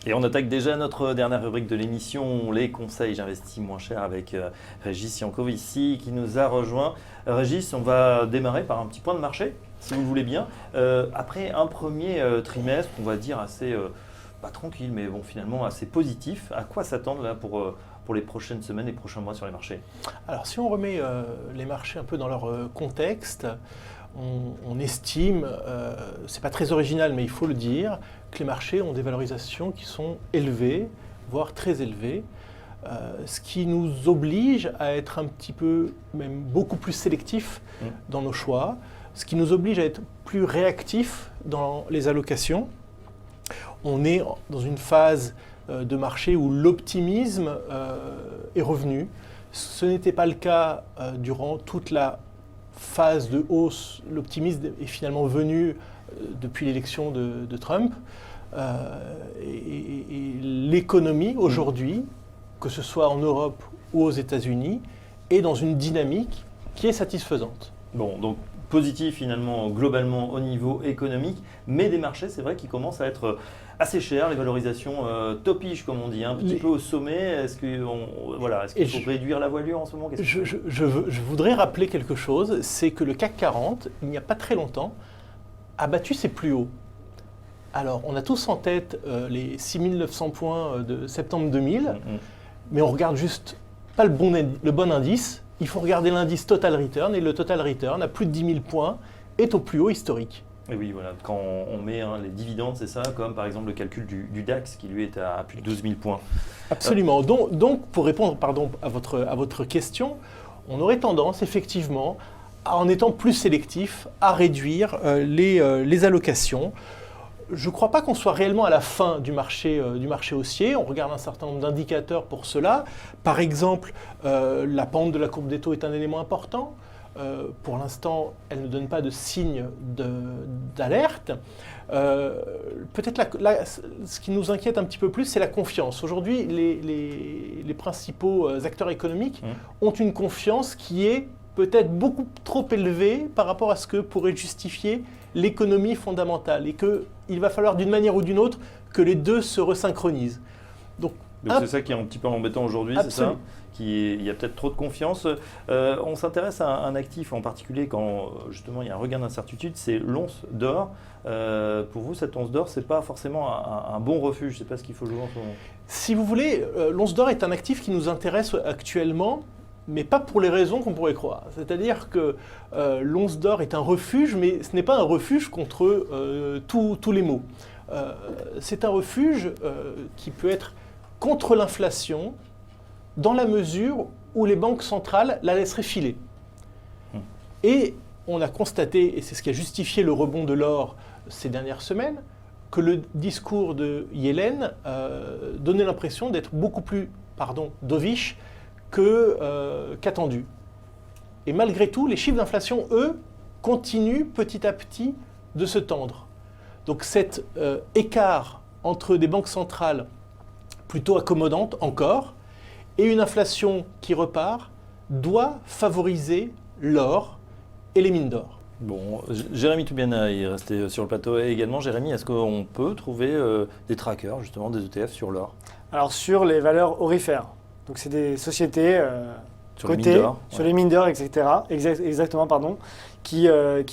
Et on attaque déjà notre dernière rubrique de l'émission, les conseils j'investis moins cher avec Régis Yankovici qui nous a rejoint. Régis, on va démarrer par un petit point de marché, si vous le voulez bien. Après un premier trimestre, on va dire assez, pas tranquille, mais bon, finalement assez positif, à quoi s'attendre là pour les prochaines semaines et prochains mois sur les marchés? Alors si on remet les marchés un peu dans leur contexte, on estime, c'est pas très original mais il faut le dire, que les marchés ont des valorisations qui sont élevées, voire très élevées, ce qui nous oblige à être un petit peu, même beaucoup plus sélectifs dans nos choix, ce qui nous oblige à être plus réactifs dans les allocations. On est dans une phase de marché où l'optimisme est revenu. Ce n'était pas le cas durant toute la phase de hausse. L'optimisme est finalement venu depuis l'élection de Trump. Et l'économie aujourd'hui, que ce soit en Europe ou aux États-Unis, est dans une dynamique qui est satisfaisante. Bon, donc positif finalement globalement au niveau économique, mais des marchés, c'est vrai, qui commencent à être assez chers, les valorisations topiches comme on dit, un petit peu au sommet. Est-ce qu'il faut réduire la voilure en ce moment? Je voudrais rappeler quelque chose, c'est que le CAC 40, il n'y a pas très longtemps, a battu ses plus hauts. Alors, on a tous en tête les 6900 points de septembre 2000, mais on regarde juste pas le bon indice. Il faut regarder l'indice Total Return, et le Total Return, à plus de 10 000 points, est au plus haut historique. Et oui, voilà, quand on met les dividendes, c'est ça, comme par exemple le calcul du DAX, qui lui est à plus de 12 000 points. Absolument. Donc pour répondre à votre question, on aurait tendance, effectivement, en étant plus sélectif, à réduire les allocations. Je ne crois pas qu'on soit réellement à la fin du marché haussier. On regarde un certain nombre d'indicateurs pour cela. Par exemple, la pente de la courbe des taux est un élément important. Pour l'instant, elle ne donne pas de signe d'alerte. Peut-être ce qui nous inquiète un petit peu plus, c'est la confiance. Aujourd'hui, les principaux acteurs économiques ont une confiance qui est peut-être beaucoup trop élevée par rapport à ce que pourrait justifier l'économie fondamentale, et qu'il va falloir d'une manière ou d'une autre que les deux se resynchronisent. Donc c'est ça qui est un petit peu embêtant aujourd'hui, c'est ça? Il y a peut-être trop de confiance. On s'intéresse à un actif en particulier quand justement il y a un regain d'incertitude, c'est l'once d'or. Pour vous, cette once d'or, ce n'est pas forcément un bon refuge, je ne sais pas ce qu'il faut jouer en ce moment. Si vous voulez, l'once d'or est un actif qui nous intéresse actuellement, mais pas pour les raisons qu'on pourrait croire. C'est-à-dire que l'once d'or est un refuge, mais ce n'est pas un refuge contre tous les maux. C'est un refuge qui peut être contre l'inflation, dans la mesure où les banques centrales la laisseraient filer. Et on a constaté, et c'est ce qui a justifié le rebond de l'or ces dernières semaines, que le discours de Yellen donnait l'impression d'être beaucoup plus dovish qu'attendu. Et malgré tout, les chiffres d'inflation, eux, continuent petit à petit de se tendre. Donc cet écart entre des banques centrales plutôt accommodantes encore, et une inflation qui repart, doit favoriser l'or et les mines d'or. Bon, Jérémy Toubiana est resté sur le plateau également. Jérémy, est-ce qu'on peut trouver des trackers, justement, des ETF sur l'or? Alors sur les valeurs aurifères, donc c'est des sociétés cotées sur les mines d'or, etc. Exactement, pardon, qui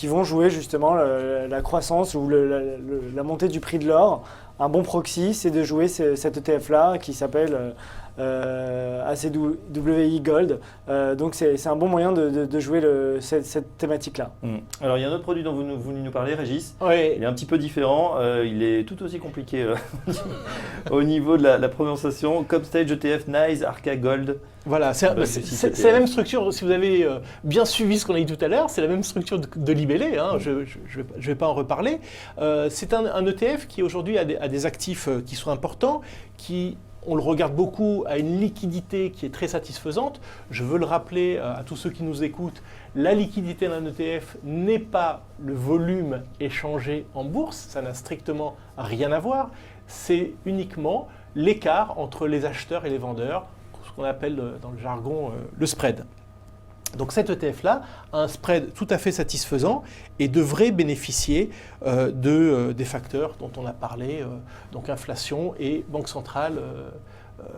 vont jouer justement la croissance ou la montée du prix de l'or. Un bon proxy, c'est de jouer cet ETF-là qui s'appelle ACWI Gold. Donc c'est un bon moyen de jouer cette thématique-là. Alors il y a un autre produit dont vous venez nous parler, Régis. Oui. Il est un petit peu différent. Il est tout aussi compliqué au niveau de la prononciation. Comstage ETF NYSE Arca Gold. Voilà, c'est la même structure. Si vous avez bien suivi ce qu'on a dit tout à l'heure, c'est la même structure de Libellé. Je ne vais pas en reparler. C'est un ETF qui aujourd'hui a des actifs qui sont importants, qui, on le regarde beaucoup, a une liquidité qui est très satisfaisante. Je veux le rappeler à tous ceux qui nous écoutent, la liquidité d'un ETF n'est pas le volume échangé en bourse, ça n'a strictement rien à voir. C'est uniquement l'écart entre les acheteurs et les vendeurs, ce qu'on appelle dans le jargon le spread. Donc cet ETF-là a un spread tout à fait satisfaisant et devrait bénéficier des facteurs dont on a parlé, donc inflation et banque centrale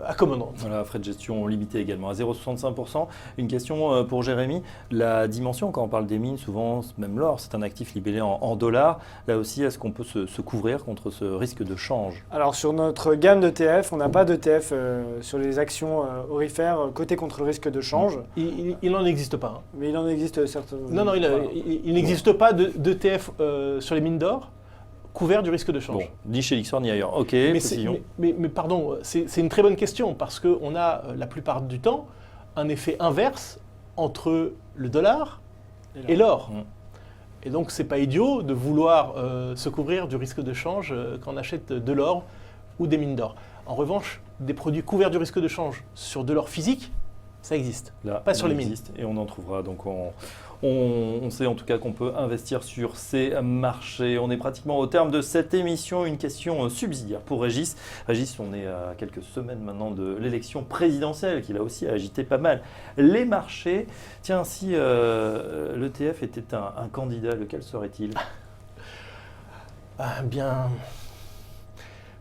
accommodante. Voilà, frais de gestion limité également à 0,65%. Une question pour Jérémy. La dimension, quand on parle des mines, souvent, même l'or, c'est un actif libellé en dollars. Là aussi, est-ce qu'on peut se couvrir contre ce risque de change? Alors sur notre gamme d'ETF, on n'a pas d'ETF sur les actions aurifères cotées contre le risque de change. Il n'en existe pas. Hein. Mais il en existe certainement. Non, il n'existe pas d'ETF sur les mines d'or couvert du risque de change. Bon, ni chez Lyxor ni ailleurs. Ok, précision. Mais pardon, c'est une très bonne question parce qu'on a la plupart du temps un effet inverse entre le dollar et l'or. Et donc c'est pas idiot de vouloir se couvrir du risque de change quand on achète de l'or ou des mines d'or. En revanche, des produits couverts du risque de change sur de l'or physique, ça existe, là, pas sur les mines. Et on en trouvera. Donc on sait en tout cas qu'on peut investir sur ces marchés. On est pratiquement au terme de cette émission. Une question subsidiaire pour Régis. Régis, on est à quelques semaines maintenant de l'élection présidentielle qui l'a aussi agité pas mal les marchés. Tiens, si l'ETF était un candidat, lequel serait-il? Bien,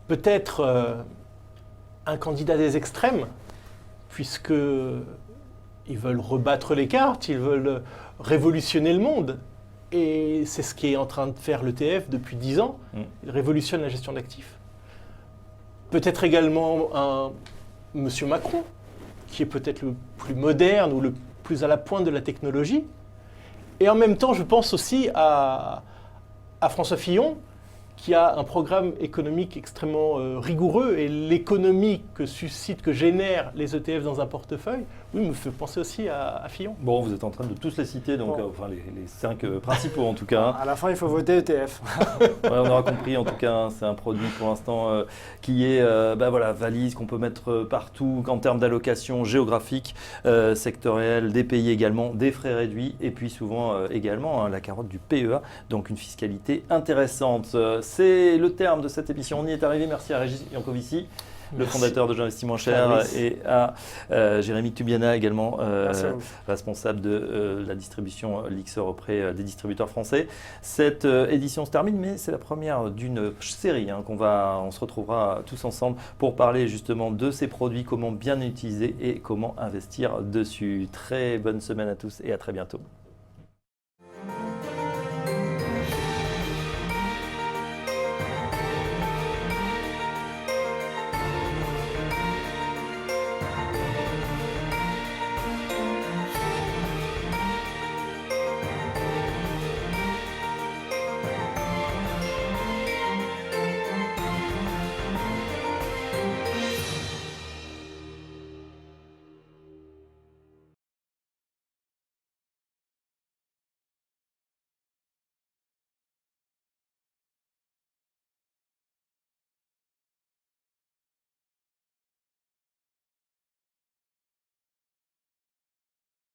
peut-être un candidat des extrêmes, puisque ils veulent rebattre les cartes, ils veulent révolutionner le monde. Et c'est ce qui est en train de faire l'ETF depuis 10 ans. Il révolutionne la gestion d'actifs. Peut-être également un monsieur Macron, qui est peut-être le plus moderne ou le plus à la pointe de la technologie. Et en même temps, je pense aussi à François Fillon, qui a un programme économique extrêmement rigoureux, et l'économie que génèrent les ETF dans un portefeuille, oui, me fait penser aussi à Fillon. Bon, vous êtes en train de tous les citer, donc enfin les 5 principaux en tout cas. À la fin, il faut voter ETF. Ouais, on aura compris en tout cas, c'est un produit pour l'instant qui est valise, qu'on peut mettre partout en termes d'allocation géographique, sectorielle, des pays également, des frais réduits, et puis souvent également la carotte du PEA, donc une fiscalité intéressante. C'est le terme de cette émission. On y est arrivé. Merci à Régis Yankovici, le fondateur de J'investis moins cher, et à Jérémy Tubiana également, responsable de la distribution Lyxor auprès des distributeurs français. Cette édition se termine, mais c'est la première d'une série on se retrouvera tous ensemble pour parler justement de ces produits, comment bien utiliser et comment investir dessus. Très bonne semaine à tous et à très bientôt.